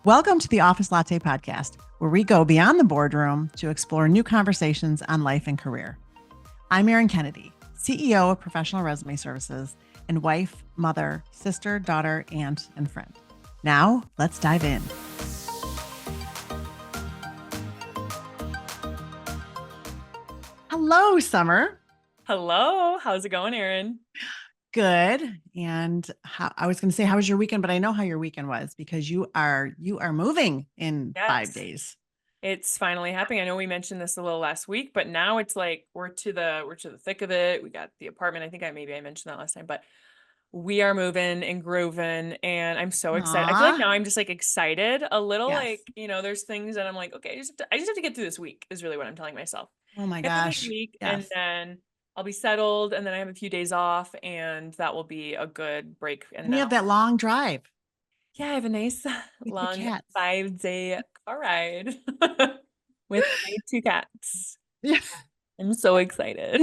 Welcome to the Office Latte podcast, where we go beyond the boardroom to explore new conversations on life and career. I'm Erin Kennedy, CEO of Professional Resume Services and wife, mother, sister, daughter, aunt, and friend. Now, let's dive in. Hello, Summer. Hello. How's it going, Erin? Good. And I was going to say, how was your weekend? But I know how your weekend was because you are moving in 5 days. It's finally happening. I know we mentioned this a little last week, but now it's like we're to the thick of it. We got the apartment. I think I mentioned that last time, but we are moving and grooving, and I'm so excited. I feel like now I'm just like excited a little. Yes. Like, there's things that I'm like, okay, I just have to get through this week is really what I'm telling myself. Oh my Get through this gosh. week, Yes. and then I'll be settled, and then I have a few days off, and that will be a good break. And you have that long drive. Yeah, I have a nice long 5-day car ride with my 2 cats. Yeah. I'm so excited.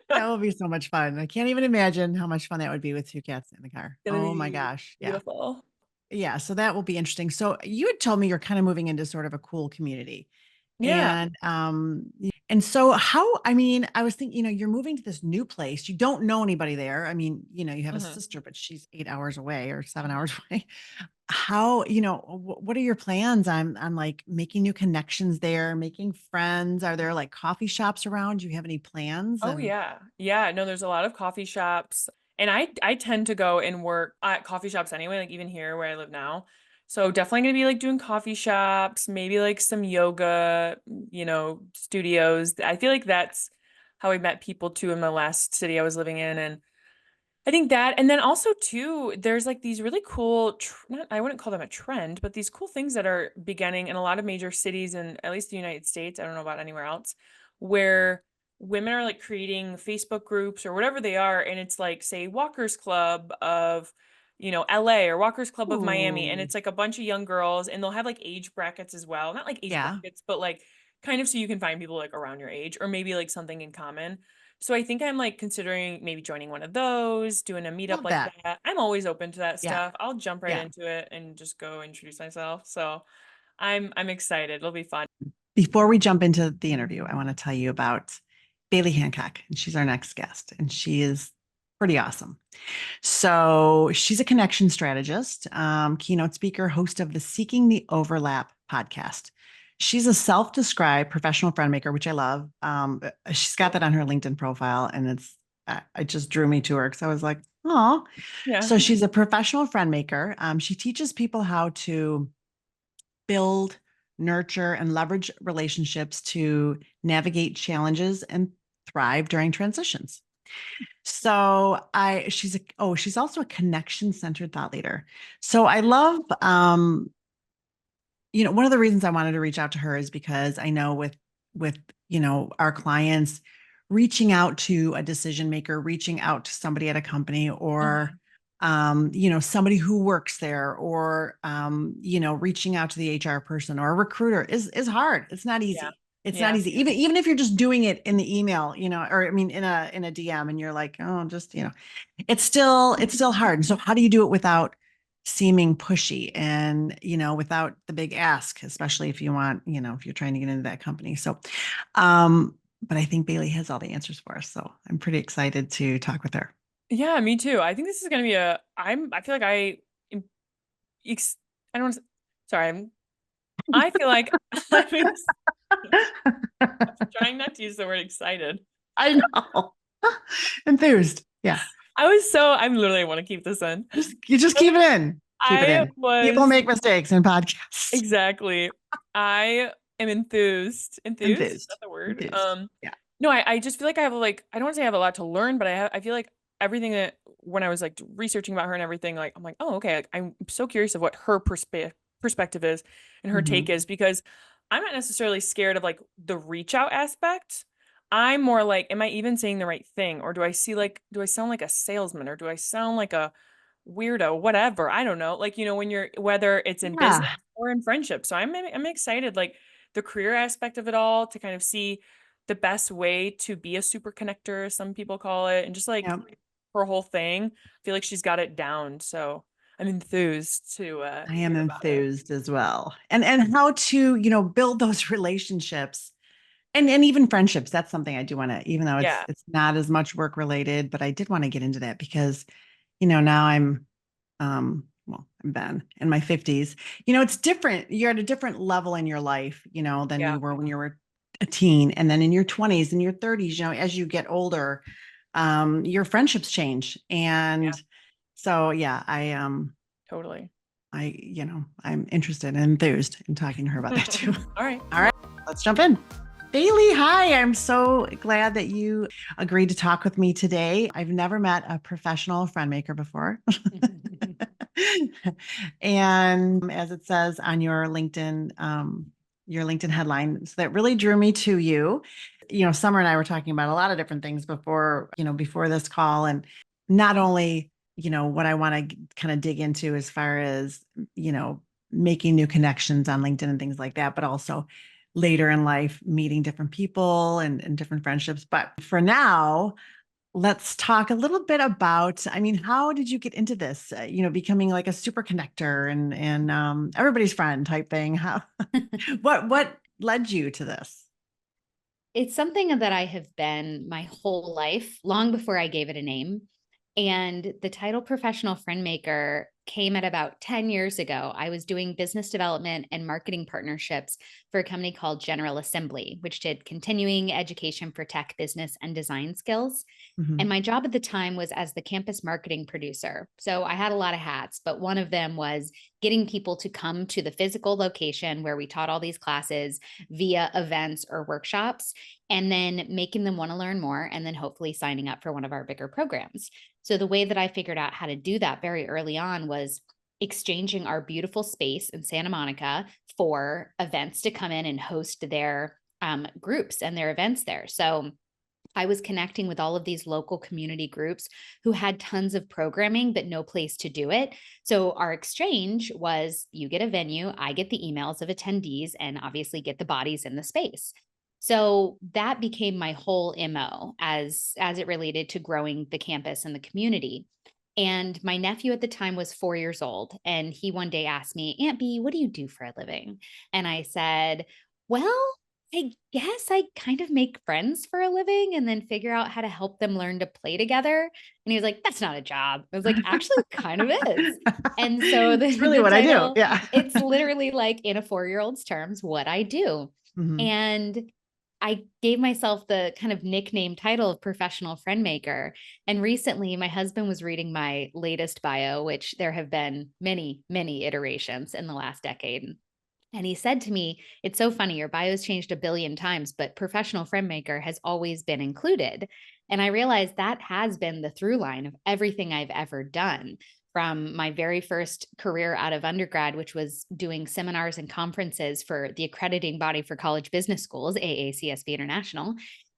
That will be so much fun. I can't even imagine how much fun that would be with 2 cats in the car. Oh my gosh. Beautiful. Yeah. So that will be interesting. So you had told me you're kind of moving into sort of a cool community. Yeah. And so I was thinking, you're moving to this new place. You don't know anybody there. I mean, you have a sister, but she's 8 hours away or 7 hours away. How, what are your plans on like making new connections there, making friends? Are there like coffee shops around? Do you have any plans? Oh, yeah. Yeah. No, there's a lot of coffee shops. And I tend to go and work at coffee shops anyway, like even here where I live now. So definitely gonna be like doing coffee shops, maybe like some yoga, studios. I feel like that's how I met people too in the last city I was living in. And I think that, and then also too, there's like these really cool, I wouldn't call them a trend, but these cool things that are beginning in a lot of major cities and at least the United States. I don't know about anywhere else, where women are like creating Facebook groups or whatever they are. And it's like, say, Walker's Club of, LA or Walker's Club of Miami. And Ooh. it's like a bunch of young girls and they'll have like age brackets as well. Not like age brackets, but like kind of so you can find people like around your age or maybe like something in common. So I think I'm like considering maybe joining one of those, doing a meetup Love like that. that. I'm always open to that Yeah. stuff. I'll jump right Yeah. into it and just go introduce myself. So I'm excited. It'll be fun. Before we jump into the interview, I want to tell you about Baily Hancock, and she's our next guest, and she is pretty awesome. So she's a connection strategist, keynote speaker, host of the Seeking the Overlap podcast. She's a self-described professional friend maker, which I love. She's got that on her LinkedIn profile, and it just drew me to her because I was like, oh. Yeah. So she's a professional friend maker. She teaches people how to build, nurture, and leverage relationships to navigate challenges and thrive during transitions. So she's also a connection-centered thought leader. So I love, one of the reasons I wanted to reach out to her is because I know with our clients reaching out to a decision maker, reaching out to somebody at a company or somebody who works there or reaching out to the HR person or a recruiter is hard. It's not easy. Yeah. It's not easy. Even if you're just doing it in the email, or I mean in a DM and you're like, oh, just, it's still hard. And so how do you do it without seeming pushy and, without the big ask, especially if you want, if you're trying to get into that company. So, but I think Baily has all the answers for us. So I'm pretty excited to talk with her. Yeah, me too. I think this is going to be I feel like I don't want to, sorry. I feel like I'm trying not to use the word excited. I know. Enthused. Yeah. I'm literally want to keep this in. You just keep it in. Keep it in. People make mistakes in podcasts. Exactly. I am enthused. Enthused? Is that the word? Enthused. Yeah. No, I just feel like I have like, I don't want to say I have a lot to learn, but I feel like everything that when I was like researching about her and everything, like I'm like, oh, okay. Like, I'm so curious of what her perspective is and her take is, because I'm not necessarily scared of like the reach out aspect. I'm more like, am I even saying the right thing? Or do I sound like a salesman, or do I sound like a weirdo, whatever? I don't know. Like, whether it's in business or in friendship. So I'm excited, like the career aspect of it all, to kind of see the best way to be a super connector, as some people call it, and just like her whole thing. I feel like she's got it down. So I'm enthused I to am hear about it. enthused as well. And how to, build those relationships and even friendships. That's something I do want to, even though it's Yeah. it's not as much work related, but I did want to get into that because, now I'm Ben in my 50s. It's different. You're at a different level in your life, than Yeah. you were when you were a teen. And then in your 20s and your 30s, as you get older, your friendships change. Yeah. And so yeah, Totally. I'm interested and enthused in talking to her about that too. All right. All right, let's jump in. Baily, hi. I'm so glad that you agreed to talk with me today. I've never met a professional friend maker before. And as it says on your LinkedIn headline, so that really drew me to you. Summer and I were talking about a lot of different things before this call, and not only, what I want to kind of dig into as far as, you know, making new connections on LinkedIn and things like that, but also later in life, meeting different people and different friendships. But for now, let's talk a little bit about, I mean, how did you get into this, becoming like a super connector and everybody's friend type thing? How, what led you to this? It's something that I have been my whole life, long before I gave it a name. And the title professional friend maker came at about 10 years ago. I was doing business development and marketing partnerships for a company called General Assembly, which did continuing education for tech, business, and design skills. Mhm. And my job at the time was as the campus marketing producer. So I had a lot of hats, but one of them was getting people to come to the physical location where we taught all these classes via events or workshops, and then making them want to learn more, and then hopefully signing up for one of our bigger programs. So the way that I figured out how to do that very early on was exchanging our beautiful space in Santa Monica for events to come in and host their groups and their events there. So I was connecting with all of these local community groups who had tons of programming, but no place to do it. So our exchange was you get a venue, I get the emails of attendees, and obviously get the bodies in the space. So that became my whole MO as it related to growing the campus and the community. And my nephew at the time was 4 years old. And he one day asked me, Aunt B, what do you do for a living? And I said, well, I guess I kind of make friends for a living and then figure out how to help them learn to play together. And he was like, that's not a job. I was like, actually, it kind of is. And so It's really the what I do. title, Yeah. it's literally like in a 4-year-old's terms, what I do. Mhm. And I gave myself the kind of nickname title of professional friend maker. And recently, my husband was reading my latest bio, which there have been many, many iterations in the last decade. And he said to me, it's so funny, your bio's changed a billion times, but professional friend maker has always been included. And I realized that has been the through line of everything I've ever done, from my very first career out of undergrad, which was doing seminars and conferences for the accrediting body for college business schools, AACSB International,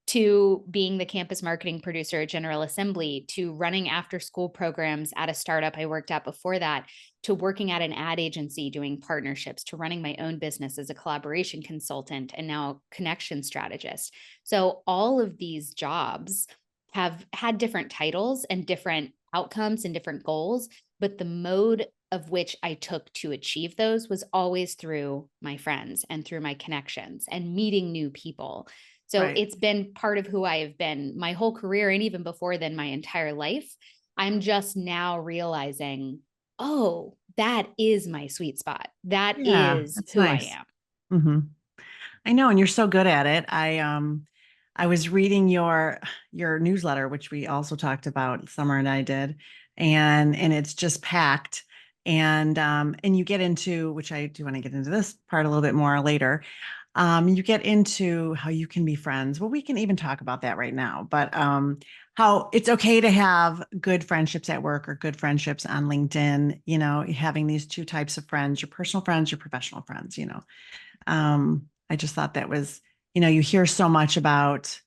to being the campus marketing producer at General Assembly, to running after school programs at a startup I worked at before that, to working at an ad agency doing partnerships, to running my own business as a collaboration consultant, and now connection strategist. So all of these jobs have had different titles and different outcomes and different goals, but the mode of which I took to achieve those was always through my friends and through my connections and meeting new people. So Right. it's been part of who I have been my whole career, and even before then, my entire life. I'm just now realizing, oh, that is my sweet spot. That Yeah, is that's who I nice. am. Hmm. I know, and you're so good at it. I was reading your newsletter, which we also talked about, Summer and I did, and it's just packed. And you get into, which I do want to get into this part a little bit more later. You get into how you can be friends. Well, we can even talk about that right now, but how it's okay to have good friendships at work or good friendships on LinkedIn, having these two types of friends, your personal friends, your professional friends. I just thought that was, you hear so much about,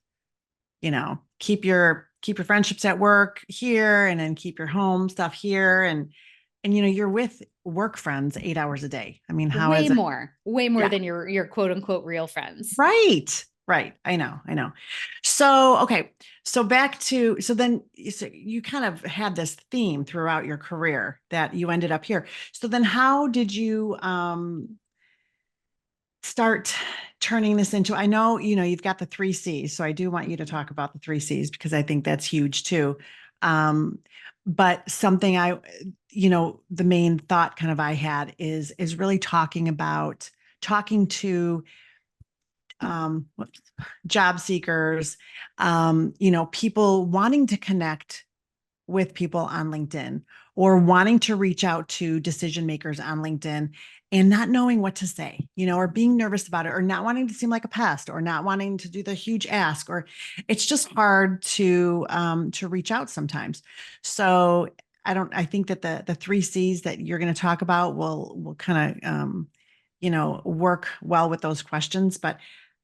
keep your friendships at work here and then keep your home stuff here. And you're with work friends 8 hours a day. I mean, how is it? Way more Yeah. than your quote unquote real friends. Right. Right. I know. I know. So, okay. So back to, so then so you kind of had this theme throughout your career that you ended up here. So then how did you start turning this into, I know, you've got the 3 C's. So I do want you to talk about the 3 C's because I think that's huge too. Um, but something the main thought kind of I had is really talking to job seekers, people wanting to connect with people on LinkedIn or wanting to reach out to decision makers on LinkedIn and not knowing what to say, or being nervous about it or not wanting to seem like a pest or not wanting to do the huge ask, or it's just hard to reach out sometimes. So I think that the 3 C's that you're going to talk about will kind of, work well with those questions. But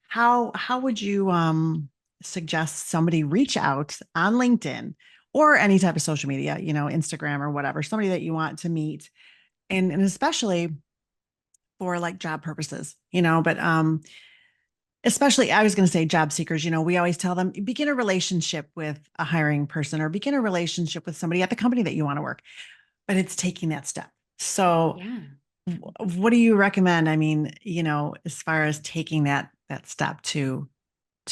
how would you suggest somebody reach out on LinkedIn or any type of social media, Instagram or whatever, somebody that you want to meet, and especially for like job purposes, but especially I was going to say job seekers, we always tell them begin a relationship with a hiring person or begin a relationship with somebody at the company that you want to work, but it's taking that step. So Yeah. what do you recommend? I mean, as far as taking that step to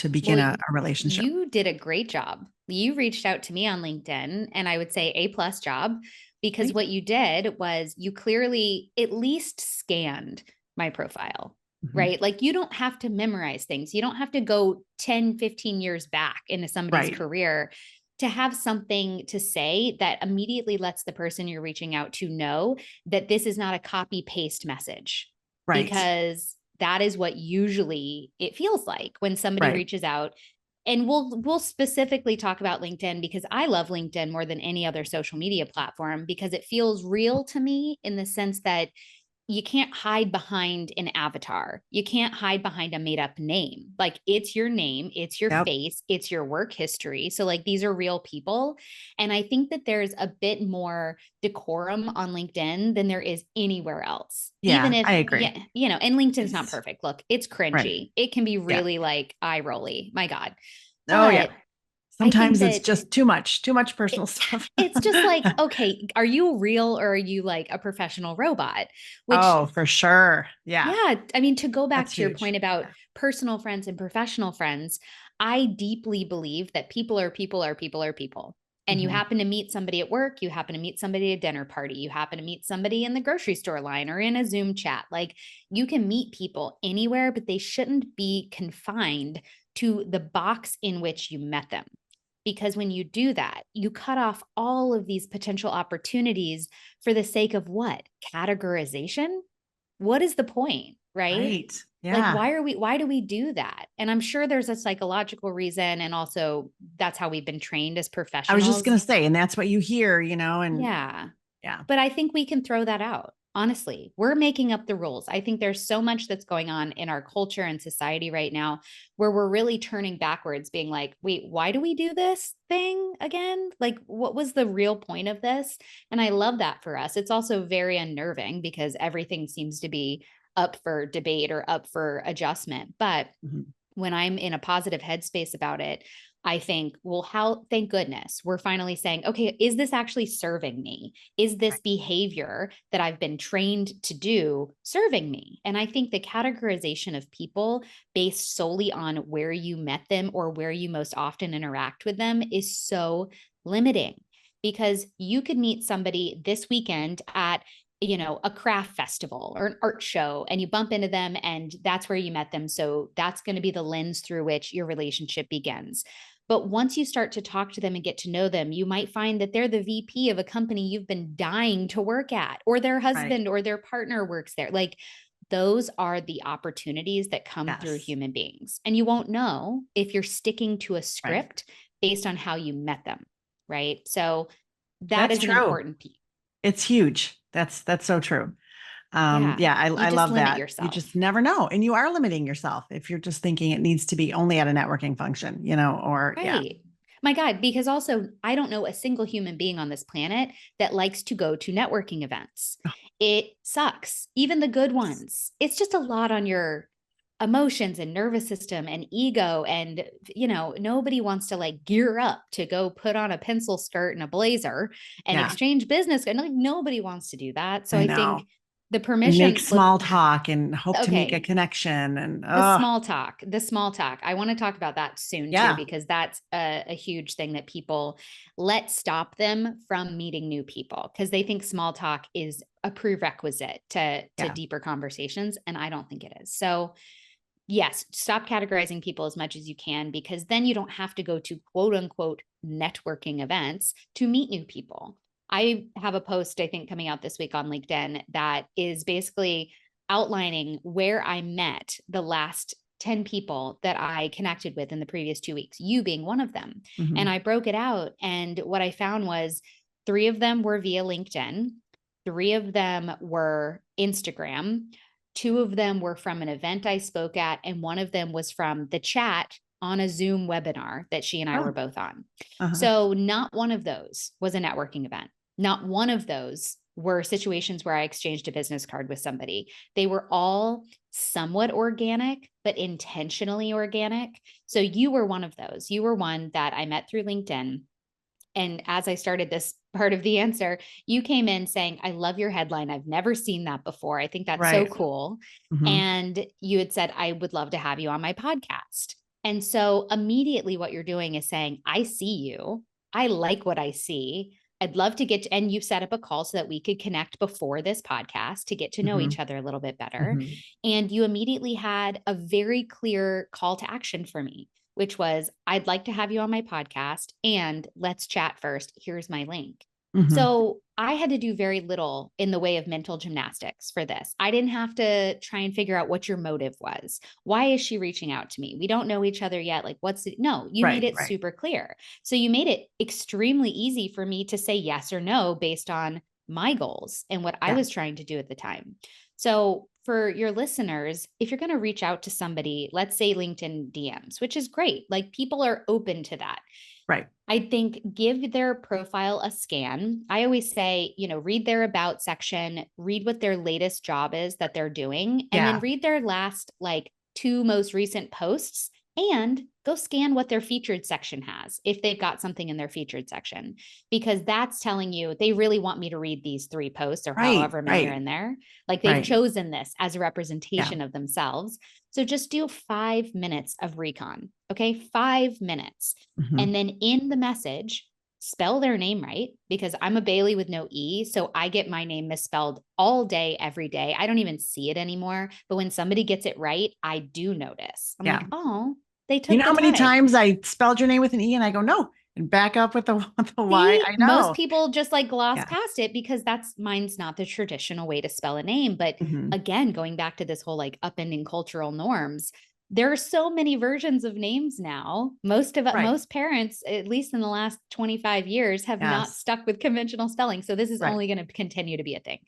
begin Well, a relationship. you did a great job. You reached out to me on LinkedIn, and I would say A+ job, because Thank what you did was you clearly at least scanned my profile, you. Mhm. right? Like you don't have to memorize things. You don't have to go 10, 15 years back into somebody's Right, career to have something to say that immediately lets the person you're reaching out to know that this is not a copy paste message, right, because that is what usually it feels like when somebody right. reaches out. And we'll specifically talk about LinkedIn because I love LinkedIn more than any other social media platform because it feels real to me in the sense that you can't hide behind an avatar. You can't hide behind a made up name. Like it's your name, it's your Yep. face, it's your work history. So like these are real people. And I think that there's a bit more decorum on LinkedIn than there is anywhere else. Even Yeah, if, I agree. yeah, and LinkedIn's not It's perfect. Look, it's right. cringy. It can be Yeah. really like eye rolly. My God. Oh yeah. But I think Sometimes it's that just too much personal stuff. it's just like, okay, are you real or are you like a professional robot? Which, Oh, for sure. Yeah. yeah, I mean, to go back That's to your huge. point about Yeah. personal friends and professional friends, I deeply believe that people are people are people are people. And you Mhm. happen to meet somebody at work, you happen to meet somebody at a dinner party, you happen to meet somebody in the grocery store line or in a Zoom chat. Like you can meet people anywhere, but they shouldn't be confined to the box in which you met them. Because when you do that, you cut off all of these potential opportunities for the sake of what? Categorization? What is the point, right? Right. Like Yeah. why do we do that? And I'm sure there's a psychological reason, and also that's how we've been trained as I was just professionals. gonna say, and that's what you hear, and Yeah. yeah. But I think we can throw that out. Honestly, we're making up the rules. I think there's so much that's going on in our culture and society right now where we're really turning backwards, being like, wait, why do we do this thing again? Like, what was the real point of this? And I love that for us. It's also very unnerving because everything seems to be up for debate or up for adjustment. But Mhm. when I'm in a positive headspace about it, I think, well, thank goodness we're finally saying, okay, is this actually serving me? Is this Right. behavior that I've been trained to do serving me? And I think the categorization of people based solely on where you met them or where you most often interact with them is so limiting, because you could meet somebody this weekend at a craft festival or an art show, and you bump into them and that's where you met them. So that's going to be the lens through which your relationship begins. But once you start to talk to them and get to know them, you might find that they're the VP of a company you've been dying to work at, or their Right. husband or their partner works there. Like those are the opportunities that come through Yes. human beings. And you won't know if you're sticking to a Right. script based on how you met them. Right. So that That's is an true. important piece. It's huge. That's so true. Yeah. Yeah, You I just love limit that. You yourself. just never know. And you are limiting yourself if you're just thinking it needs to be only at a networking function, or yeah. Right. My God, because also I don't know a single human being on this planet that likes to go to networking events. Oh, It sucks. Even the good yes. ones. It's just a lot on your emotions and nervous system and ego. And, nobody wants to like gear up to go put on a pencil skirt and a blazer and Yeah, exchange business. And like nobody wants to do that. So I I know. think the And make permission slip. small talk and hope to make a Okay. connection. And The small talk. I want to talk about that soon too, yeah, because that's a huge thing that people let stop them from meeting new people because they think small talk is a prerequisite to yeah, deeper conversations. And I don't think it is. So yes, stop categorizing people as much as you can, because then you don't have to go to quote unquote networking events to meet new people. I have a post, I think, coming out this week on LinkedIn that is basically outlining where I met the last 10 people that I connected with in the previous 2 weeks, you being one of them. mhm, And I broke it out. And what I found was 3 of them were via LinkedIn, 3 of them were Instagram, 2 of them were from an event I spoke at, and 1 of them was from the chat on a Zoom webinar that she and I oh, were both on. uh-huh, So not one of those was a networking event. Not one of those were situations where I exchanged a business card with somebody. They were all somewhat organic, but intentionally organic. So you were one of those. You were one that I met through LinkedIn. And as I started this part of the answer, you came in saying, I love your headline. I've never seen that before. I think that's so right, cool. mhm, And you had said, I would love to have you on my podcast. And so immediately what you're doing is saying, I see you. I like what I see. I'd love to and you've set up a call so that we could connect before this podcast to get to know mhm, each other a little bit better. mhm, And you immediately had a very clear call to action for me, which was, I'd like to have you on my podcast and let's chat first. Here's my link. mhm, So I had to do very little in the way of mental gymnastics for this. I didn't have to try and figure out what your motive was. Why is she reaching out to me? We don't know each other yet. Like, no, you made right, it right, super clear. So you made it extremely easy for me to say yes or no based on my goals and what I yeah, was trying to do at the time. So for your listeners, if you're going to reach out to somebody, let's say LinkedIn DMs, which is great, like people are open to that. right, I think give their profile a scan. I always say, read their about section, read what their latest job is that they're doing, and then yeah, read their last like 2 most recent posts and go scan what their featured section has if they've got something in their featured section, because that's telling you they really want me to read these 3 posts or right, however many are right, in there. Like they've right, chosen this as a yeah, representation of themselves. So just do 5 minutes of recon. Okay. 5 minutes. mhm, And then in the message, spell their name right, because I'm a Baily with no E. So I get my name misspelled all day, every day. I don't even see it anymore. But when somebody gets it right, I do notice. I'm yeah. like, oh, they You took know the how many time. times I spelled your name with an E and I go, no, and back up with the, with the Y? See, I most know. people just like gloss Yeah. past it because mine's not the traditional way to spell a name. But Mhm. again, going back to this whole like upending cultural norms, there are so many versions of names now. Right. Most parents, at least in the last 25 years, have not Yes. stuck with conventional spelling. So this is Right. only going to continue to be a thing.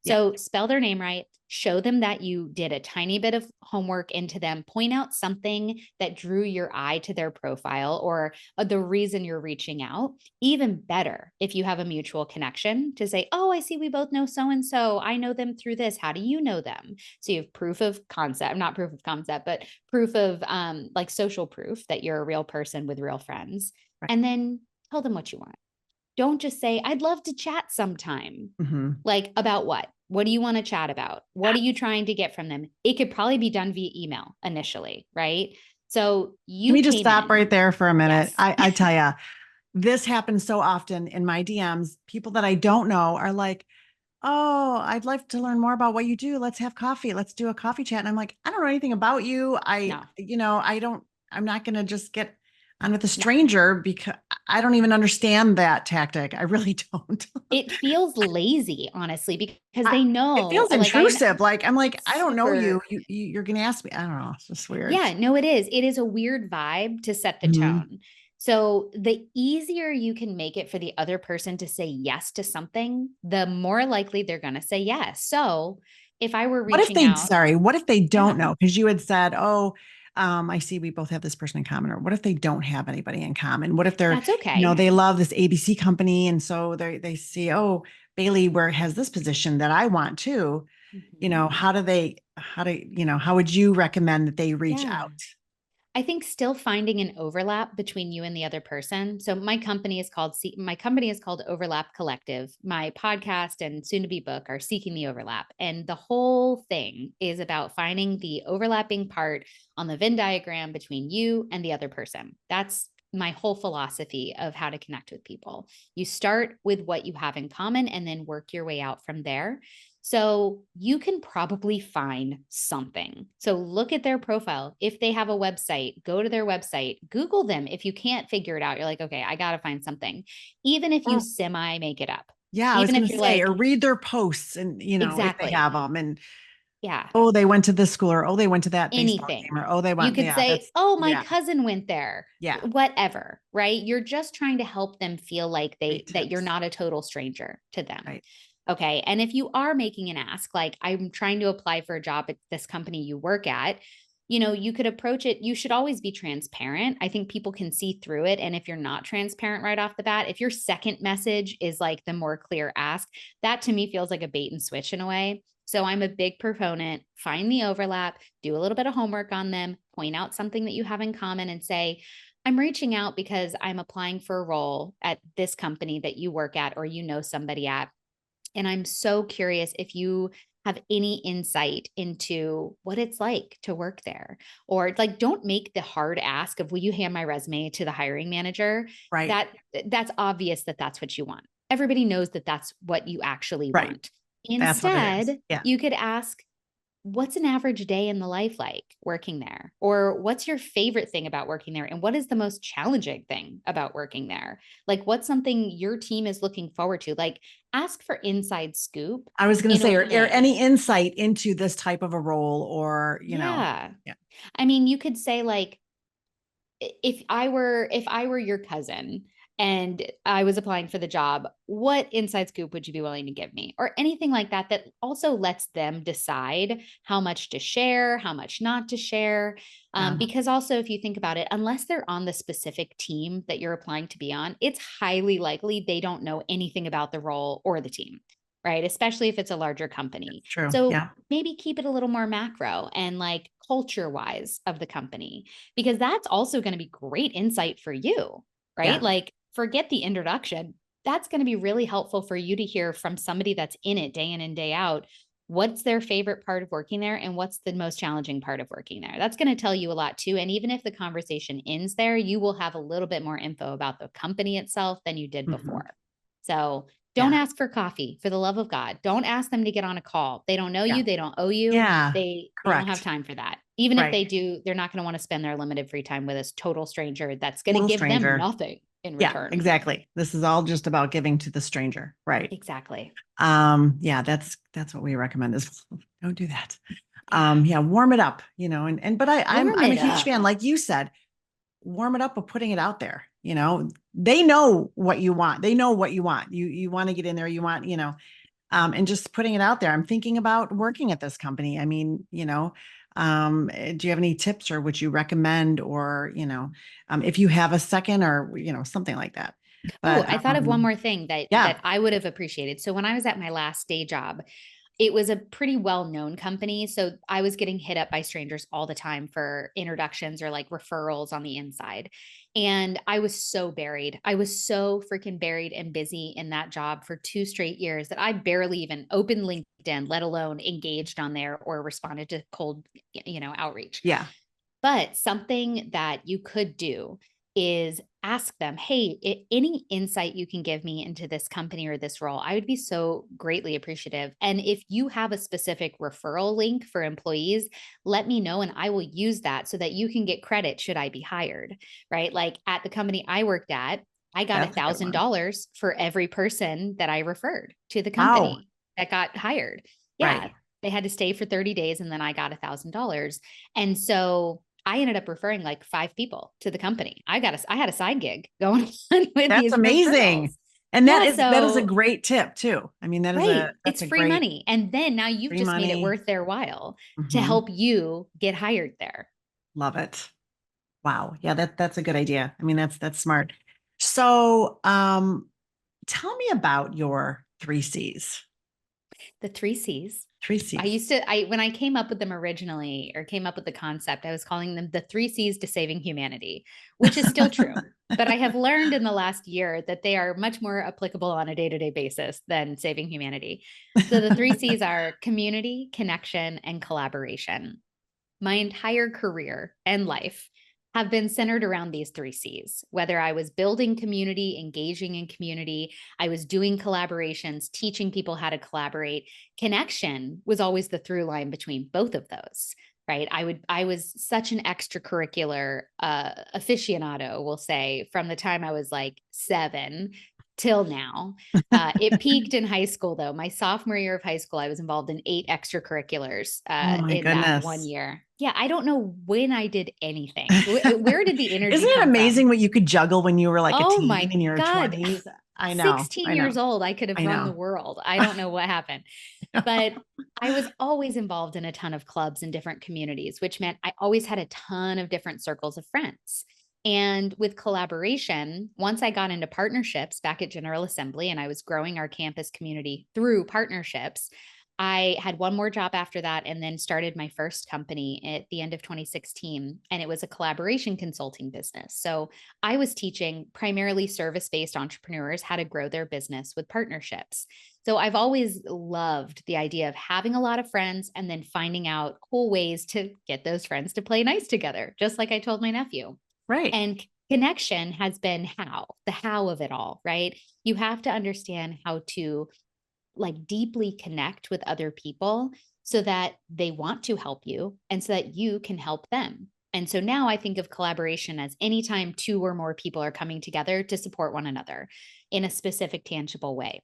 Yeah. So spell their name right, show them that you did a tiny bit of homework into them, point out something that drew your eye to their profile or the reason you're reaching out. Even better if you have a mutual connection to say, oh, I see we both know so and so. I know them through this. How do you know them? So you have proof of concept, not proof of concept, but proof of like social proof that you're a real person with real friends. Right. And then tell them what you want. Don't just say, I'd love to chat sometime. Mhm. Like, about what? What do you want to chat about? What are you trying to get from them? It could probably be done via email initially, right? So Can you we just came stop in. right there for a minute? Yes. I tell you, this happens so often in my DMs. People that I don't know are like, oh, I'd like to learn more about what you do. Let's have coffee. Let's do a coffee chat. And I'm like, I don't know anything about you. No, I'm not going to just get on with a no. stranger because I don't even understand that tactic. I really don't. It feels lazy, honestly, because I, they it know, feels like intrusive. Like I'm like, it's I don't know you. super. You're going to ask me. I don't know. It's just weird. Yeah, no, it is. It is a weird vibe to set the Mhm. tone. So the easier you can make it for the other person to say yes to something, the more likely they're going to say yes. So if I were reaching out, What if they yeah, don't know? Because you had said, oh, I see we both have this person in common. Or what if they don't have anybody in common? What if they're, that's okay. they love this ABC company. And so they see, oh, Baily where has this position that I want too. Mhm. How do they, how would you recommend that they reach Yeah. out? I think still finding an overlap between you and the other person. So my company is called Overlap Collective. My podcast and soon to be book are Seeking the Overlap. And the whole thing is about finding the overlapping part on the Venn diagram between you and the other person. That's my whole philosophy of how to connect with people. You start with what you have in common and then work your way out from there. So you can probably find something. So look at their profile. If they have a website, go to their website, Google them. If you can't figure it out, you're like, okay, I got to find something. Even if you semi make it up. Yeah, I was Even going if to you're say, like, or read their posts and, if they have exactly. them and, Yeah. oh, they went to this school or, oh, they went to that baseball Anything. game or, oh, they You went, could yeah, say, that's, oh, my yeah, cousin went there. yeah. Whatever, right? You're just trying to help them feel like Great that you're tips. not a total stranger to them. Right. Okay. And if you are making an ask, like I'm trying to apply for a job at this company you work at, you could approach it. You should always be transparent. I think people can see through it. And if you're not transparent right off the bat, if your second message is like the more clear ask, that to me feels like a bait and switch in a way. So I'm a big proponent, find the overlap, do a little bit of homework on them, point out something that you have in common and say, I'm reaching out because I'm applying for a role at this company that you work at or somebody at. And I'm so curious if you have any insight into what it's like to work there. Or like, don't make the hard ask of, will you hand my resume to the hiring manager? Right. That's obvious that that's what you want. Everybody knows that that's what you actually Right. want. That's what it is. Instead, Yeah. you could ask, what's an average day in the life like working there? Or what's your favorite thing about working there? And what is the most challenging thing about working there? Like, what's something your team is looking forward to? Like, ask for inside scoop. I was going to say, or way. any insight into this type of a role or, Yeah. yeah. I mean, you could say like, if I were your cousin and I was applying for the job, what inside scoop would you be willing to give me? Or anything like that, that also lets them decide how much to share, how much not to share. Because also, if you think about it, unless they're on the specific team that you're applying to be on, it's highly likely they don't know anything about the role or the team, right? Especially if it's a larger company. True. So Yeah. maybe keep it a little more macro and like culture wise of the company, because that's also going to be great insight for you, right? Yeah. Like, forget the introduction. That's going to be really helpful for you to hear from somebody that's in it day in and day out. What's their favorite part of working there? And what's the most challenging part of working there? That's going to tell you a lot too. And even if the conversation ends there, you will have a little bit more info about the company itself than you did before. So don't ask for coffee, for the love of God. Don't ask them to get on a call. They don't know you. They don't owe you. Yeah. They don't have time for that. Even if they do, they're not going to want to spend their limited free time with a total stranger that's going to give them nothing in return. Yeah, exactly. This is all just about giving to the stranger. Right. Exactly. Yeah, that's what we recommend is don't do that. Yeah, warm it up, but I'm a huge fan, like you said, warm it up with putting it out there. They know what you want. They know what you want. You want to get in there, you want, and just putting it out there. I'm thinking about working at this company. I mean, do you have any tips or would you recommend, or, if you have a second or, something like that. But I thought of one more thing that I would have appreciated. So when I was at my last day job, it was a pretty well-known company. So I was getting hit up by strangers all the time for introductions or like referrals on the inside. And I was so buried. I was so freaking buried and busy in that job for 2 straight years that I barely even opened LinkedIn, let alone engaged on there or responded to cold, outreach. Yeah. But something that you could do is ask them, hey, any insight you can give me into this company or this role, I would be so greatly appreciative. And if you have a specific referral link for employees, let me know and I will use that so that you can get credit should I be hired, right? Like at the company I worked at, I got $1,000 for every person that I referred to the company that got hired. Yeah. Right. They had to stay for 30 days and then I got $1,000. And so I ended up referring like 5 people to the company. I had a side gig going on with That's these amazing. referrals. And that is a great tip too. I mean, it's free money. And then now you've just made it worth their while to help you get hired there. Love it. Wow. Yeah, that's a good idea. I mean, that's smart. So, tell me about your 3 C's. The 3 C's. 3 C's. When I came up with them originally, or came up with the concept, I was calling them the 3 C's to saving humanity, which is still true. But I have learned in the last year that they are much more applicable on a day-to-day basis than saving humanity. So the 3 C's are community, connection, and collaboration. My entire career and life have been centered around these 3 C's. Whether I was building community, engaging in community, I was doing collaborations, teaching people how to collaborate. Connection was always the through line between both of those, right? I was such an extracurricular aficionado, we'll say, from the time I was like 7 till now. It peaked in high school, though. My sophomore year of high school, I was involved in 8 extracurriculars Oh my in that goodness. 1 year. Yeah, I don't know when I did anything. Where did the energy Isn't it come amazing from? what you could juggle when you were like a Oh teen my in your God. 20s? I know. 16 I know. years old, I could have I run the know. world. I don't know what happened. But I was always involved in a ton of clubs and different communities, which meant I always had a ton of different circles of friends. And with collaboration, once I got into partnerships back at General Assembly and I was growing our campus community through partnerships, I had one more job after that and then started my first company at the end of 2016. And it was a collaboration consulting business. So I was teaching primarily service-based entrepreneurs how to grow their business with partnerships. So I've always loved the idea of having a lot of friends and then finding out cool ways to get those friends to play nice together, just like I told my nephew. Right. And connection has been the how of it all, right? You have to understand how to like deeply connect with other people so that they want to help you and so that you can help them. And so now I think of collaboration as anytime 2 or more people are coming together to support one another in a specific, tangible way.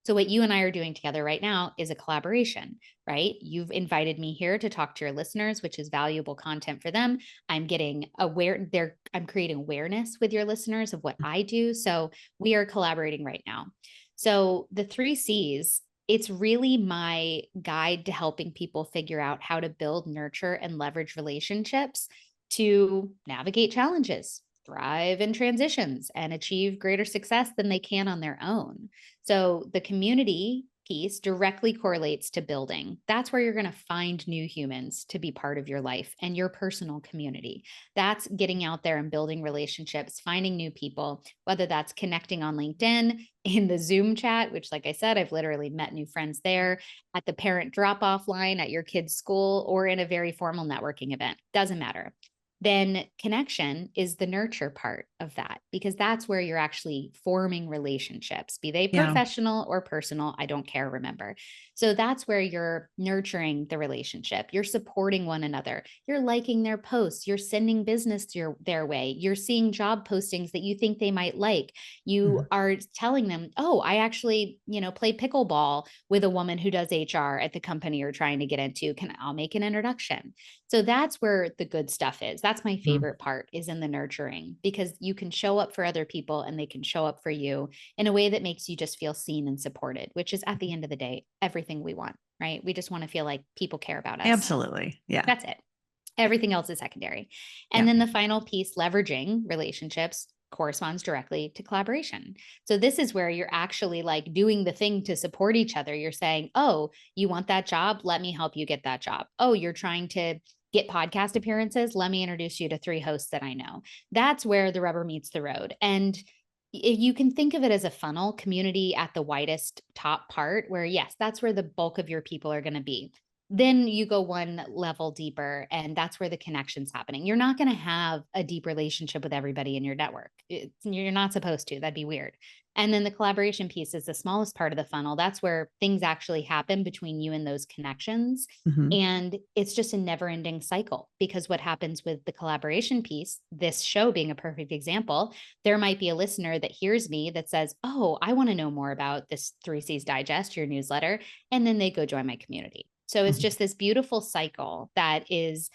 So what you and I are doing together right now is a collaboration, right? You've invited me here to talk to your listeners, which is valuable content for them. I'm getting I'm creating awareness with your listeners of what I do. So we are collaborating right now. So the 3 C's, it's really my guide to helping people figure out how to build, nurture, and leverage relationships to navigate challenges, thrive in transitions, and achieve greater success than they can on their own. So the community piece directly correlates to building. That's where you're going to find new humans to be part of your life and your personal community. That's getting out there and building relationships, finding new people, whether that's connecting on LinkedIn, in the Zoom chat, which, like I said, I've literally met new friends there, at the parent drop-off line at your kid's school, or in a very formal networking event. Doesn't matter. Then connection is the nurture part of that, because that's where you're actually forming relationships, be they professional or personal. I don't care, remember. So that's where you're nurturing the relationship. You're supporting one another. You're liking their posts. You're sending business their way. You're seeing job postings that you think they might like. You are telling them, oh, I actually, play pickleball with a woman who does HR at the company you're trying to get into. I'll make an introduction. So that's where the good stuff is. That's my favorite part, is in the nurturing, because you can show up for other people and they can show up for you in a way that makes you just feel seen and supported, which is at the end of the day, everything we want, right? We just want to feel like people care about us. Absolutely. Yeah. That's it. Everything else is secondary. And then the final piece, leveraging relationships, corresponds directly to collaboration. So this is where you're actually like doing the thing to support each other. You're saying, oh, you want that job? Let me help you get that job. Oh, you're trying to get podcast appearances? Let me introduce you to 3 hosts that I know. That's where the rubber meets the road. And you can think of it as a funnel, community at the widest top part, where yes, that's where the bulk of your people are going to be. Then you go one level deeper, and that's where the connection's happening. You're not going to have a deep relationship with everybody in your network. You're not supposed to. That'd be weird. And then the collaboration piece is the smallest part of the funnel. That's where things actually happen between you and those connections. And it's just a never-ending cycle, because what happens with the collaboration piece, this show being a perfect example, there might be a listener that hears me that says, oh, I want to know more about this 3 C's Digest, your newsletter. And then they go join my community. So it's just this beautiful cycle that is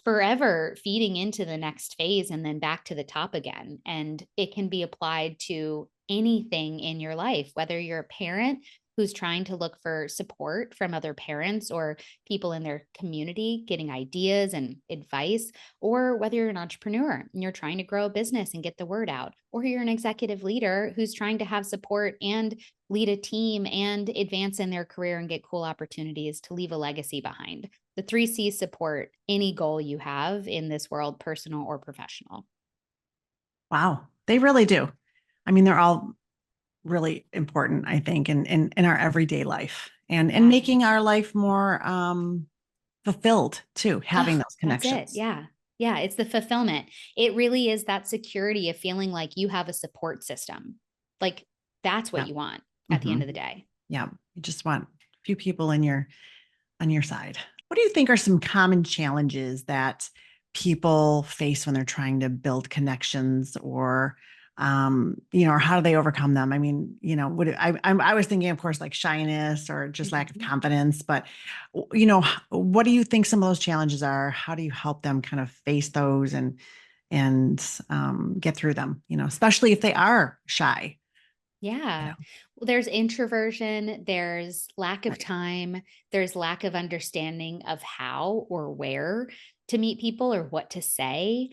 forever feeding into the next phase and then back to the top again. And it can be applied to anything in your life, whether you're a parent who's trying to look for support from other parents or people in their community, getting ideas and advice, or whether you're an entrepreneur and you're trying to grow a business and get the word out, or you're an executive leader who's trying to have support and lead a team, and advance in their career and get cool opportunities to leave a legacy behind. The 3 C's support any goal you have in this world, personal or professional. Wow. They really do. I mean, they're all really important, I think, in our everyday life and Yeah. making our life more fulfilled too, having those That's it. connections. Yeah. Yeah. It's the fulfillment. It really is that security of feeling like you have a support system. Like that's what Yeah. you want at the end Mhm. of the day. Yeah. You just want a few people on your side. What do you think are some common challenges that people face when they're trying to build connections or or how do they overcome them? I mean, I was thinking, of course, like shyness or just lack of confidence, but what do you think some of those challenges are? How do you help them kind of face those and get through them? Especially if they are shy. Yeah. Well, there's introversion, there's lack of Right. time, there's lack of understanding of how or where to meet people or what to say.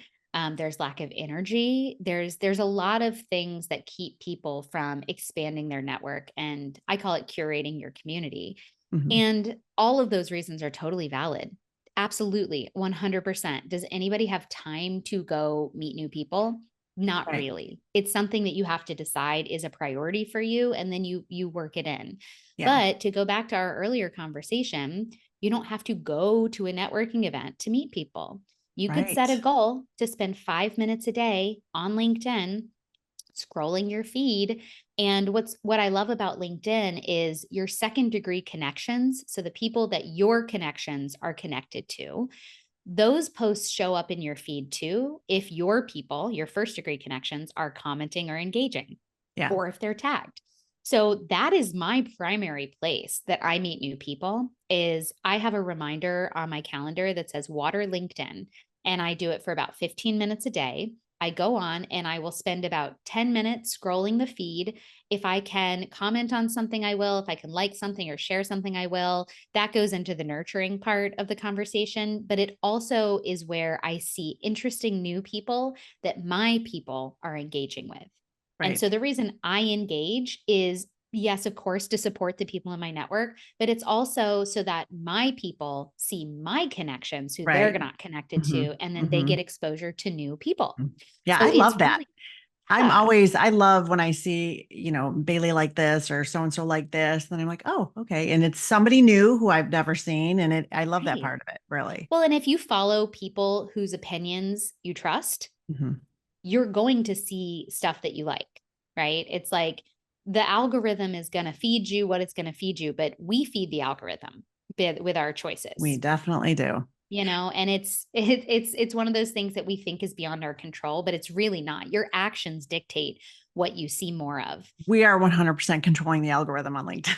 There's lack of energy. There's a lot of things that keep people from expanding their network, and I call it curating your community. Mhm. And all of those reasons are totally valid. Absolutely, 100%. Does anybody have time to go meet new people? Not Right. really. It's something that you have to decide is a priority for you, and then you work it in. Yeah. But to go back to our earlier conversation, you don't have to go to a networking event to meet people. You could set a Right. goal to spend 5 minutes a day on LinkedIn scrolling your feed. And what I love about LinkedIn is your second degree connections. So the people that your connections are connected to, those posts show up in your feed too if your people, your first degree connections, are commenting or engaging, Yeah. or if they're tagged. So that is my primary place that I meet new people. Is I have a reminder on my calendar that says water LinkedIn, and I do it for about 15 minutes a day. I go on and I will spend about 10 minutes scrolling the feed. If I can comment on something, I will. If I can like something or share something, I will. That goes into the nurturing part of the conversation, but it also is where I see interesting new people that my people are engaging with. And Right. so the reason I engage is, yes, of course, to support the people in my network, but it's also so that my people see my connections, who they're Right. not connected Hmm. to, and then they Hmm. get exposure to new people. Yeah, I So it's love that. really, yeah, I love when I see, Bailey like this or so and so like this. Then I'm like, oh, okay. And it's somebody new who I've never seen. And I love that right. part of it, really. Well, and if you follow people whose opinions you trust, Hmm. you're going to see stuff that you like, right? It's like the algorithm is going to feed you what it's going to feed you, but we feed the algorithm with our We choices, definitely do. and it's one of those things that we think is beyond our control, but it's really not. Your actions dictate what you see more of. We are 100% controlling the algorithm on LinkedIn.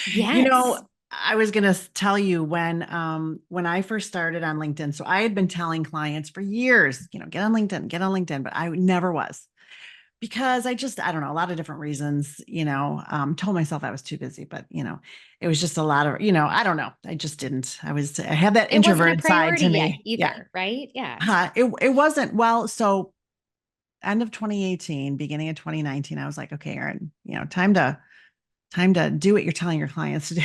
You Yes. know, I was going to tell you when I first started on LinkedIn. So I had been telling clients for years, get on LinkedIn, but I never was because I don't know, a lot of different reasons, told myself I was too busy, but it was just a lot of, I don't know. I just didn't. I had that It wasn't a introverted side priority to yet me. Yeah. either, right? Yeah. It wasn't. Well, so end of 2018, beginning of 2019, I was like, okay, Erin, time to do what you're telling your clients to do.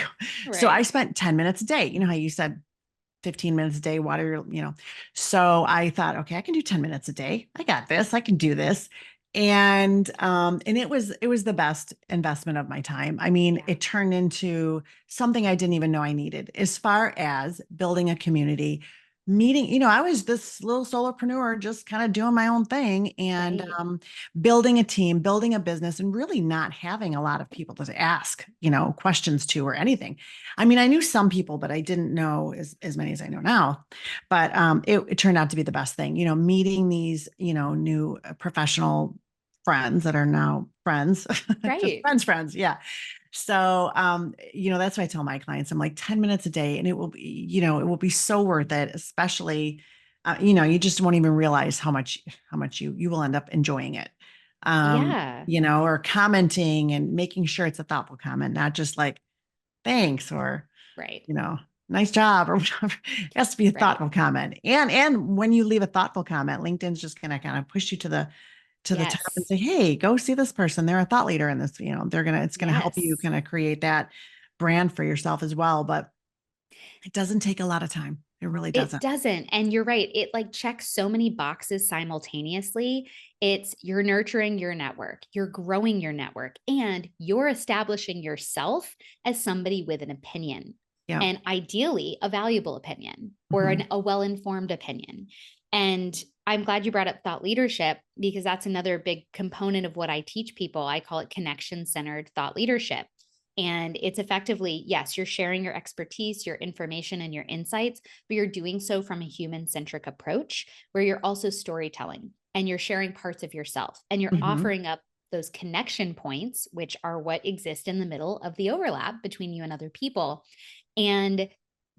So I Right. spent 10 minutes a day. You know how you said 15 minutes a day, water. So I thought, okay, I can do 10 minutes a day. I got this. I can do this. And it was the best investment of my time. I mean, Yeah. it turned into something I didn't even know I needed as far as building a community, meeting, I was this little solopreneur just kind of doing my own thing and Right. building a team, building a business, and really not having a lot of people to ask, questions to or anything. I mean, I knew some people, but I didn't know as many as I know now. But it turned out to be the best thing, meeting these, new professional friends that are now friends, just Right. friends. Yeah. So, that's why I tell my clients, I'm like 10 minutes a day and it will be so worth it, especially, you just won't even realize how much you will end up enjoying it. Yeah. Or commenting and making sure it's a thoughtful comment, not just like, thanks, or, Right. nice job or whatever. It has to be a Right. thoughtful comment. And when you leave a thoughtful comment, LinkedIn's just going to kind of push you to the to the top and Yes. say, hey, go see this person. They're a thought leader in this, it's going to help you Yes. kind of create that brand for yourself as well. But it doesn't take a lot of time. It really It doesn't. doesn't. And you're right. It like checks so many boxes simultaneously. It's you're nurturing your network, you're growing your network, and you're establishing yourself as somebody with an opinion. Yeah. And ideally, a valuable opinion or a well-informed opinion. And I'm glad you brought up thought leadership, because that's another big component of what I teach people. I call it connection-centered thought leadership. And it's effectively, yes, you're sharing your expertise, your information, and your insights, but you're doing so from a human-centric approach where you're also storytelling and you're sharing parts of yourself and you're offering up those connection points, which are what exist in the middle of the overlap between you and other people. And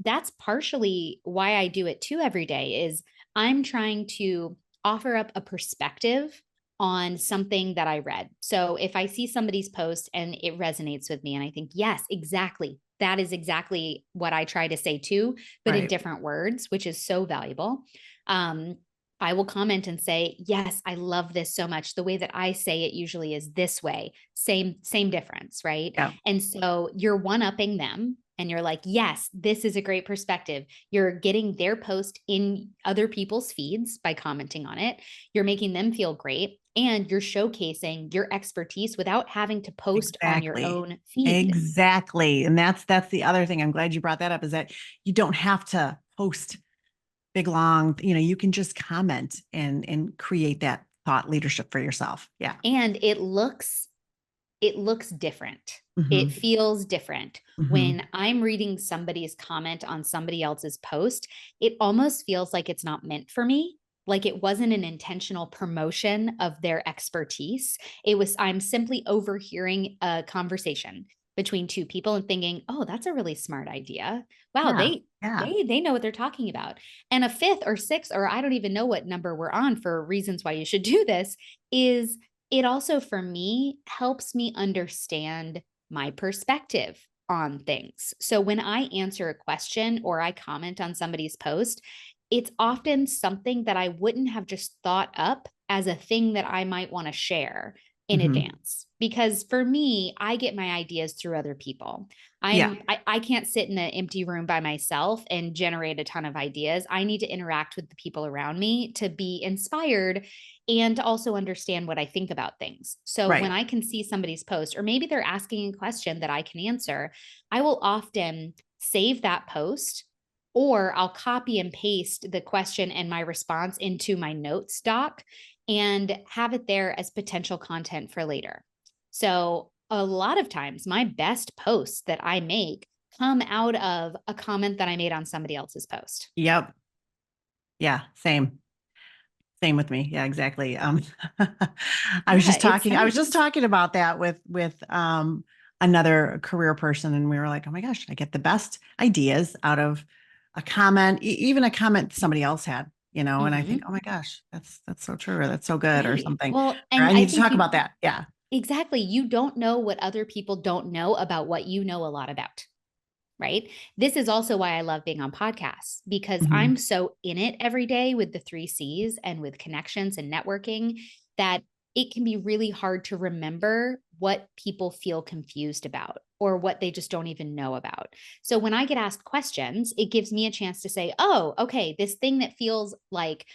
that's partially why I do it too every day, is I'm trying to offer up a perspective on something that I read. So if I see somebody's post and it resonates with me and I think, yes, exactly, that is exactly what I try to say too, but in different words, which is so valuable. I will comment and say, yes, I love this so much. The way that I say it usually is this way, same difference, right? Yeah. And so you're one-upping them and you're like, yes, this is a great perspective. You're getting their post in other people's feeds by commenting on it. You're making them feel great, and you're showcasing your expertise without having to post on your own feed. Exactly. And that's the other thing. I'm glad you brought that up, is that you don't have to post big, long, you can just comment and create that thought leadership for yourself. Yeah. And it looks different. It feels different. When I'm reading somebody's comment on somebody else's post, it almost feels like it's not meant for me. Like it wasn't an intentional promotion of their expertise. I'm simply overhearing a conversation between two people and thinking, oh, that's a really smart idea. Wow, they know what they're talking about. And a fifth or sixth, or I don't even know what number we're on for reasons why you should do this, is it also, for me, helps me understand my perspective on things. So when I answer a question or I comment on somebody's post, it's often something that I wouldn't have just thought up as a thing that I might want to share in advance. Because for me, I get my ideas through other people. I can't sit in an empty room by myself and generate a ton of ideas. I need to interact with the people around me to be inspired and to also understand what I think about things. So when I can see somebody's post, or maybe they're asking a question that I can answer, I will often save that post, or I'll copy and paste the question and my response into my notes doc and have it there as potential content for later. So a lot of times my best posts that I make come out of a comment that I made on somebody else's post. Yep. Yeah. Same with me. Yeah, exactly. I was just talking about that with another career person, and we were like, oh my gosh, I get the best ideas out of a comment, even a comment somebody else had, and I think, oh my gosh, that's so true, or that's so good, or something. Well, or and I need to talk about that. Yeah. Exactly. You don't know what other people don't know about what you know a lot about. Right. This is also why I love being on podcasts, because I'm so in it every day with the 3 C's and with connections and networking, that it can be really hard to remember what people feel confused about or what they just don't even know about. So when I get asked questions, it gives me a chance to say, oh, okay, this thing that feels like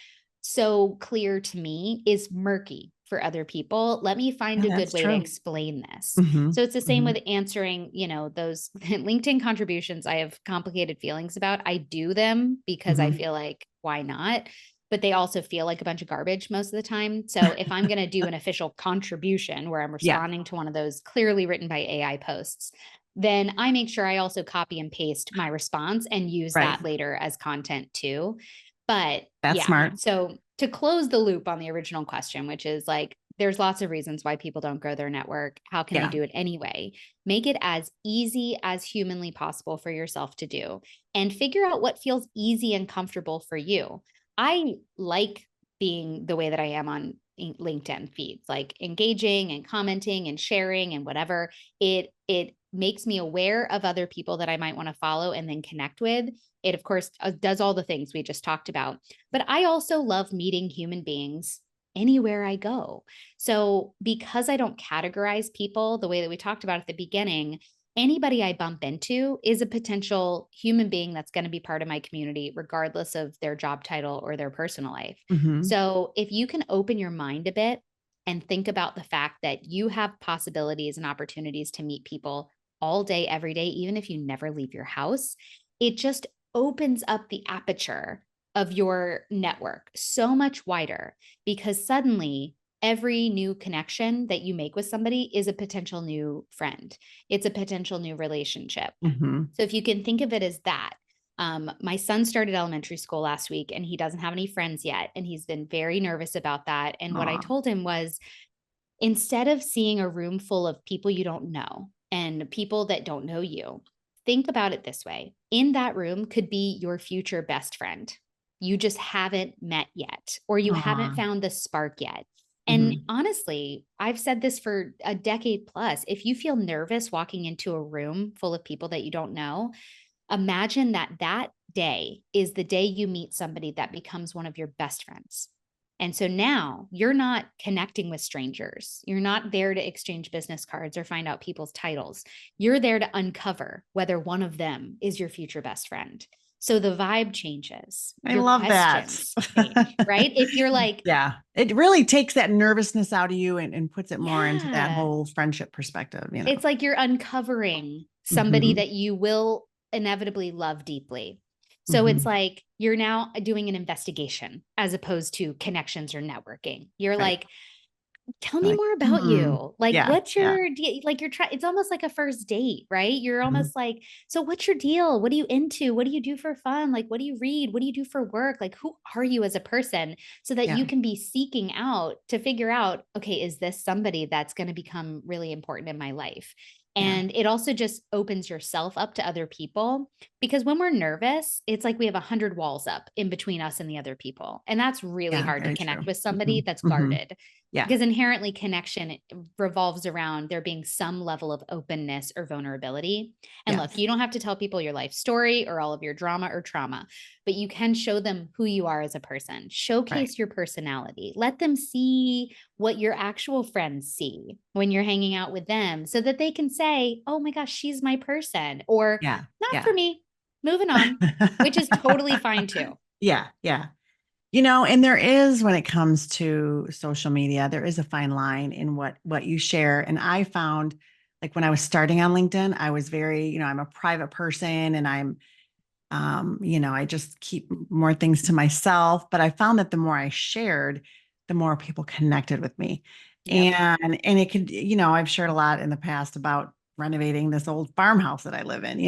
so clear to me is murky for other people. Let me find a good way to explain this. So it's the same with answering, those LinkedIn contributions I have complicated feelings about. I do them because I feel like, why not? But they also feel like a bunch of garbage most of the time. So if I'm going to do an official contribution where I'm responding to one of those clearly written by AI posts, then I make sure I also copy and paste my response and use that later as content too. But that's smart. So to close the loop on the original question, which is like, there's lots of reasons why people don't grow their network. How can they do it anyway? Make it as easy as humanly possible for yourself to do, and figure out what feels easy and comfortable for you. I like being the way that I am on LinkedIn feeds, like engaging and commenting and sharing and whatever. It makes me aware of other people that I might want to follow and then connect with. It, of course, does all the things we just talked about. But I also love meeting human beings anywhere I go. So because I don't categorize people the way that we talked about at the beginning, anybody I bump into is a potential human being that's going to be part of my community, regardless of their job title or their personal life. Mhm. So if you can open your mind a bit and think about the fact that you have possibilities and opportunities to meet people all day, every day, even if you never leave your house, it just opens up the aperture of your network so much wider, because suddenly every new connection that you make with somebody is a potential new friend. It's a potential new relationship. Mhm. So if you can think of it as that, my son started elementary school last week and he doesn't have any friends yet. And he's been very nervous about that. And what I Aw. told him was, instead of seeing a room full of people you don't know and people that don't know you, think about it this way. In that room could be your future best friend. You just haven't met yet, or you haven't Aw. found the spark yet. And Mhm. honestly, I've said this for a decade plus. If you feel nervous walking into a room full of people that you don't know, imagine that that day is the day you meet somebody that becomes one of your best friends. And so now you're not connecting with strangers. You're not there to exchange business cards or find out people's titles. You're there to uncover whether one of them is your future best friend. So the vibe changes, I your love that. questions change, right? If you're like, Yeah, it really takes that nervousness out of you and puts it more into that yeah, whole friendship perspective, you know. it's like you're uncovering somebody Mhm. that you will inevitably love deeply. So it's Mhm. like you're now doing an investigation as opposed to connections or networking. You're Right. like, tell me Like, more about hmm. you. Like, Yeah, what's yeah. your deal? Like, you're trying, it's almost like a first date, right? You're Mhm. almost like, so what's your deal? What are you into? What do you do for fun? Like, what do you read? What do you do for work? Like, who are you as a person? So that Yeah. you can be seeking out to figure out, okay, is this somebody that's going to become really important in my life? Yeah. And it also just opens yourself up to other people, because when we're nervous, it's like we have 100 walls up in between us and the other people. And that's really Yeah, hard to very connect true. with somebody Mhm. that's Mhm. guarded, Yeah. because inherently connection revolves around there being some level of openness or vulnerability. And look, Yes. you don't have to tell people your life story or all of your drama or trauma, but you can show them who you are as a person. Right. Showcase your personality. Let them see what your actual friends see when you're hanging out with them, so that they can say, oh my gosh, she's my person, or Yeah. not for Yeah. me, moving on, which is totally fine too. Yeah. Yeah. You know, and there is, when it comes to social media, there is a fine line in what you share. And I found, like, when I was starting on LinkedIn, I was very, I'm a private person, and I just keep more things to myself. But I found that the more I shared, the more people connected with me. Yep. And it could, I've shared a lot in the past about renovating this old farmhouse that I live in,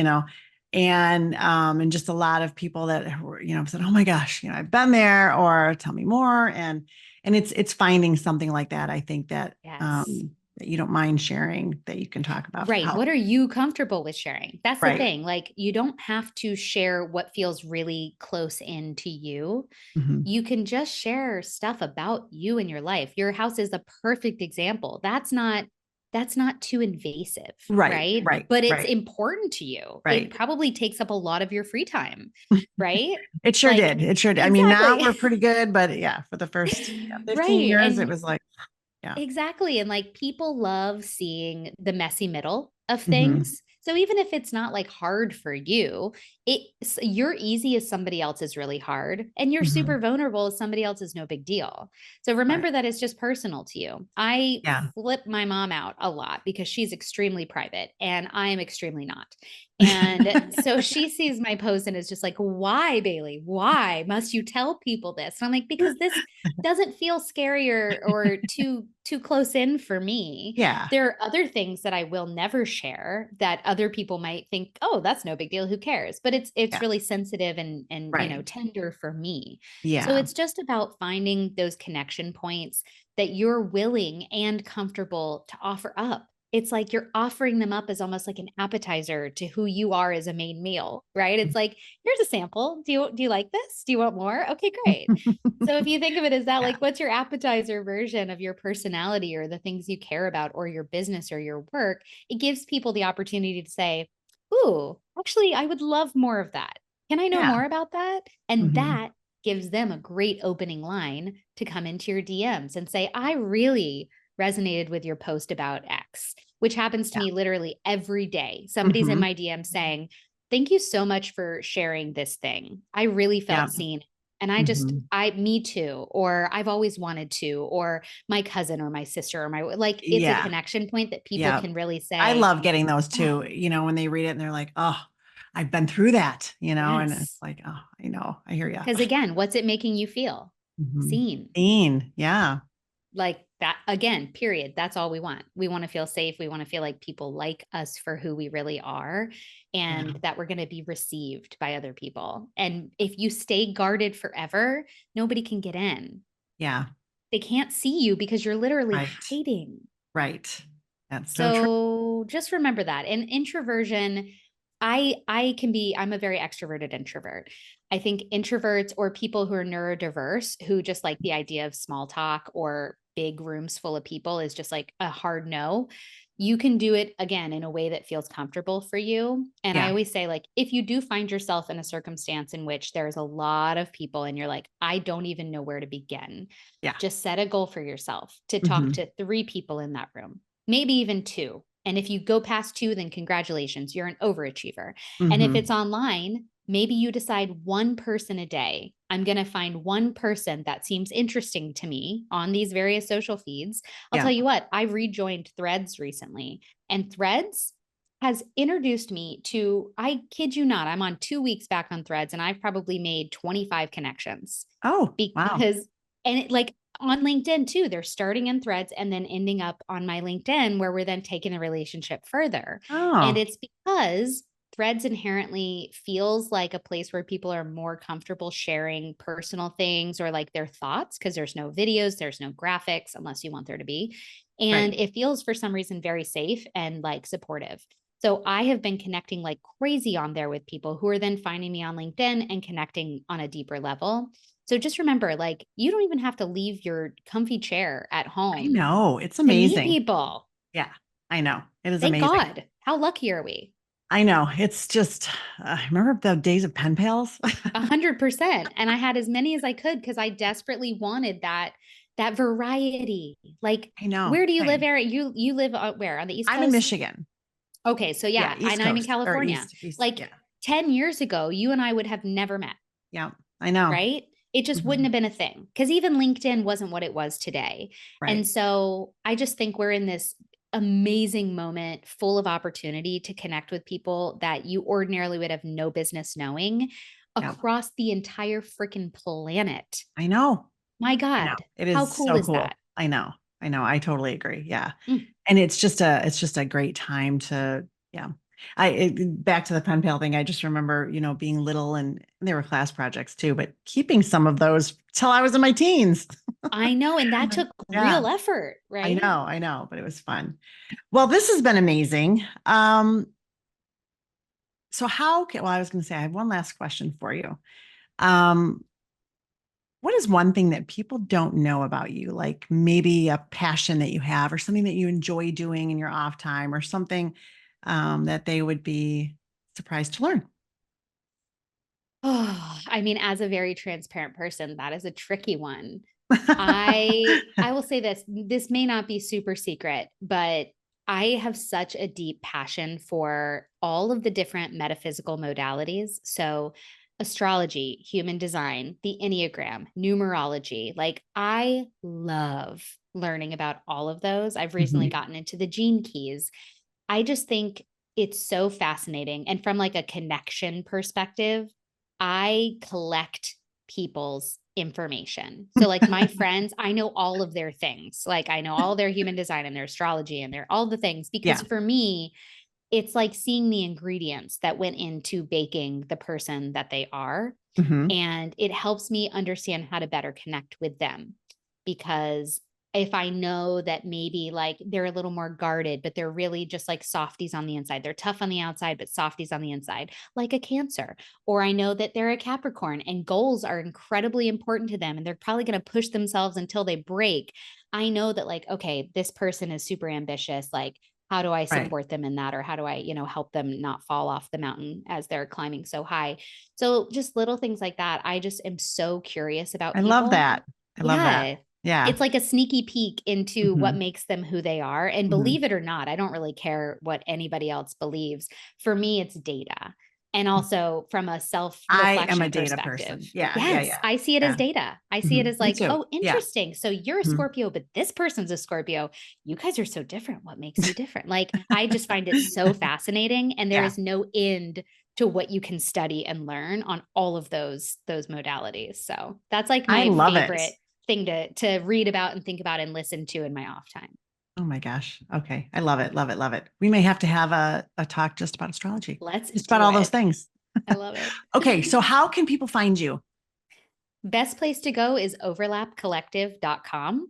and just a lot of people that were, said, "Oh my gosh, I've been there," or "Tell me more." And it's finding something like that. I think that Yes. that you don't mind sharing, that you can talk about Right. how. What are you comfortable with sharing? That's the Right. thing. Like, you don't have to share what feels really close in to you. Mhm. You can just share stuff about you and your life. Your house is a perfect example. That's not too invasive, Right. right? Right. But it's Right. important to you. It Right. probably takes up a lot of your free time, right? It sure Like, did. It sure did. I mean, now exactly. we're pretty good, but yeah, for the first 15 Right. years, it And was like, yeah. exactly. And like, people love seeing the messy middle of Hmm. things. So even if it's not like hard for you, you're easy as somebody else is really hard. And you're Hmm. super vulnerable as somebody else is no big deal. So Right. remember that it's just personal to you. I Yeah. flip my mom out a lot because she's extremely private and I am extremely not. And so she sees my post and is just like, why, Baily? Why must you tell people this? And I'm like, because this doesn't feel scary or too close in for me. Yeah. There are other things that I will never share that other people might think, oh, that's no big deal, who cares? But it's Yeah. really sensitive and Right. tender for me. So Yeah. it's just about finding those connection points that you're willing and comfortable to offer up. It's like you're offering them up as almost like an appetizer to who you are as a main meal, right? It's like, here's a sample. Do you like this? Do you want more? Okay, great. So if you think of it as that, Yeah. like, what's your appetizer version of your personality or the things you care about or your business or your work? It gives people the opportunity to say, ooh, actually, I would love more of that. Can I know Yeah. more about that? And Hmm. that gives them a great opening line to come into your DMs and say, I really resonated with your post about X, which happens to me literally every day. Somebody's in my DM saying, thank you so much for sharing this thing. I really felt seen. And me too, or I've always wanted to, or my cousin or my sister or it's a connection point that people can really say. I love getting those too, when they read it and they're like, oh, I've been through that, and it's like, oh, I know, I hear you. Because again, what's it making you feel? Seen. Yeah. Like that again, period. That's all we want. We want to feel safe. We want to feel like people like us for who we really are and that we're going to be received by other people. And if you stay guarded forever, nobody can get in. Yeah. They can't see you because you're literally hiding. Right. That's so true. Just remember that. And introversion, I'm a very extroverted introvert. I think introverts or people who are neurodiverse, who just like the idea of small talk or big rooms full of people is just like a hard no. You can do it again in a way that feels comfortable for you. And I always say, like, if you do find yourself in a circumstance in which there's a lot of people and you're like, I don't even know where to begin. Just set a goal for yourself to talk to 3 people in that room, maybe even 2. And if you go past 2, then congratulations, you're an overachiever. And if it's online, maybe you decide 1 person a day. I'm going to find 1 person that seems interesting to me on these various social feeds. I'll tell you what, I rejoined Threads recently, and Threads has introduced me to, I kid you not, I'm on 2 weeks back on Threads and I've probably made 25 connections. Oh, wow. And it, like, on LinkedIn too, they're starting in Threads and then ending up on my LinkedIn where we're then taking the relationship further. And it's because Threads inherently feels like a place where people are more comfortable sharing personal things or like their thoughts, because there's no videos, there's no graphics unless you want there to be. And it feels for some reason very safe and like supportive. So I have been connecting like crazy on there with people who are then finding me on LinkedIn and connecting on a deeper level. So just remember, like, you don't even have to leave your comfy chair at home. I know. It's amazing. To meet people. Yeah, I know. It is Thank amazing. God. How lucky are we? I know. It's just, remember the days of pen pals? 100%. And I had as many as I could because I desperately wanted that variety. Like, I know. Where do you live, Erin? You live where? On the East Coast? I'm in Michigan. Okay. So East and I'm in Coast, California. East, 10 years ago, you and I would have never met. Yeah, I know. Right? It just wouldn't have been a thing because even LinkedIn wasn't what it was today. And so I just think we're in this amazing moment full of opportunity to connect with people that you ordinarily would have no business knowing across the entire freaking planet. I know. My God. It is how cool so is cool. that? I know. I totally agree. Yeah. And it's just a great time to, back to the pen pal thing. I just remember, being little and there were class projects too, but keeping some of those till I was in my teens. I know. And that took real effort, right? I know, but it was fun. Well, this has been amazing. So I was going to say, I have one last question for you. What is one thing that people don't know about you? Like maybe a passion that you have or something that you enjoy doing in your off time or something that they would be surprised to learn? Oh, I mean, as a very transparent person, that is a tricky one. I will say this may not be super secret, but I have such a deep passion for all of the different metaphysical modalities. So astrology, human design, the Enneagram, numerology. Like, I love learning about all of those. I've recently gotten into the gene keys. I just think it's so fascinating. And from like a connection perspective, I collect people's information. So like my friends, I know all of their things. Like I know all their human design and their astrology and their all the things, because for me, it's like seeing the ingredients that went into baking the person that they are. And it helps me understand how to better connect with them, because if I know that maybe like they're a little more guarded, but they're really just like softies on the inside. They're tough on the outside, but softies on the inside, like a Cancer. Or I know that they're a Capricorn and goals are incredibly important to them and they're probably going to push themselves until they break. I know that like, okay, this person is super ambitious. Like, How do I Right. support them in that? Or how do I, help them not fall off the mountain as they're climbing so high? So just little things like that. I just am so curious about I people. love that. I love that. Yeah. Yeah. It's like a sneaky peek into what Mhm. makes them who they are. And Mhm. believe it or not, I don't really care what anybody else believes. For me, it's data. And also from a I am a self-reflection data perspective. person. Yeah. Yeah. Yes, Yeah. I see it as Yeah. data. I see it Mhm. as Me like, too. oh, Yeah. interesting. So you're a Mhm. Scorpio, but this person's a Scorpio. You guys are so different. What makes you different? Like, I just find it so fascinating. And there Yeah. is no end to what you can study and learn on all of those modalities. So that's like I my love it. favorite thing to read about and think about and listen to in my off time. Oh my gosh. Okay. I love it. Love it. Love it. We may have to have a talk just about astrology. Let's Just do about all those it. things. I love it. Okay. So how can people find you? Best place to go is overlapcollective.com.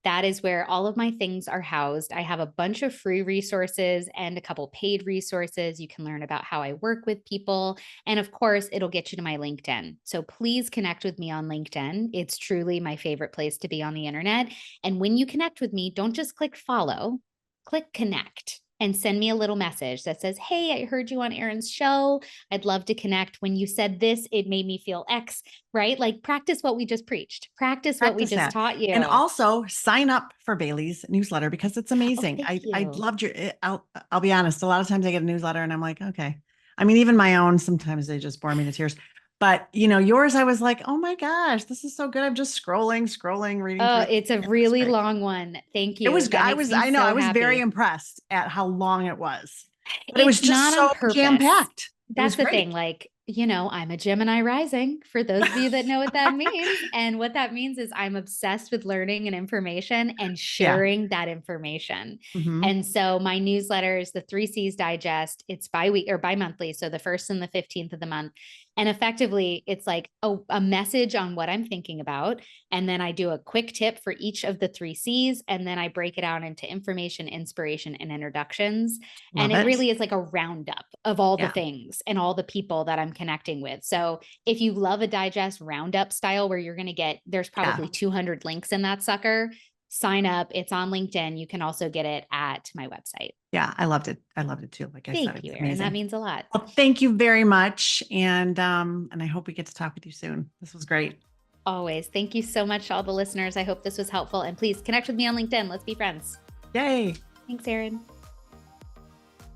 That is where all of my things are housed. I have a bunch of free resources and a couple paid resources. You can learn about how I work with people. And of course, it'll get you to my LinkedIn. So please connect with me on LinkedIn. It's truly my favorite place to be on the internet. And when you connect with me, don't just click follow, click connect and send me a little message that says, hey, I heard you on Erin's show. I'd love to connect. When you said this, it made me feel X, right? Like practice what we just preached, practice what we Practice just that. taught you. And also sign up for Bailey's newsletter because it's Oh, amazing. thank I you. loved I'll be honest. A lot of times I get a newsletter and I'm like, okay. I mean, even my own, sometimes they just bore me to tears. But yours, I was like, oh my gosh, this is so good. I'm just scrolling, reading Oh, through. it's a It was really great. long one. Thank It you. was, That makes me I know, so I was very happy. impressed at how long it was, but it was It's just not on so purpose. jam-packed. It was That's the thing. great. Like, I'm a Gemini rising for those of you that know what that means. And what that means is I'm obsessed with learning and information and Yeah. sharing that information. Mhm. And so my newsletters, the 3Cs Digest, it's bi-week or bi-monthly. So the 1st and the 15th of the month. And effectively, it's like a message on what I'm thinking about. And then I do a quick tip for each of the 3Cs. And then I break it out into information, inspiration, and introductions. And Love it it. really is like a roundup of all the Yeah. things and all the people that I'm connecting with. So if you love a digest roundup style where you're going to get, there's probably 200 links in that sucker, sign up. It's on LinkedIn. You can also get it at my website. Yeah, I loved it. I loved it too. Like I said, Thank you, it's Erin. That amazing. means a lot. Well, thank you very much. And I hope we get to talk with you soon. This was great. Always. Thank you so much to all the listeners. I hope this was helpful. And please connect with me on LinkedIn. Let's be friends. Yay. Thanks, Erin.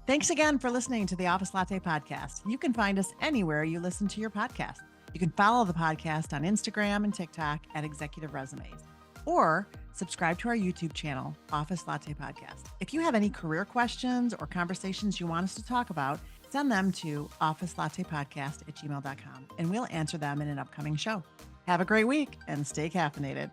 Thanks again for listening to the Office Latte podcast. You can find us anywhere you listen to your podcast. You can follow the podcast on Instagram and TikTok at Executive Resumes, or subscribe to our YouTube channel, Office Latte Podcast. If you have any career questions or conversations you want us to talk about, send them to officelattepodcast@gmail.com and we'll answer them in an upcoming show. Have a great week and stay caffeinated.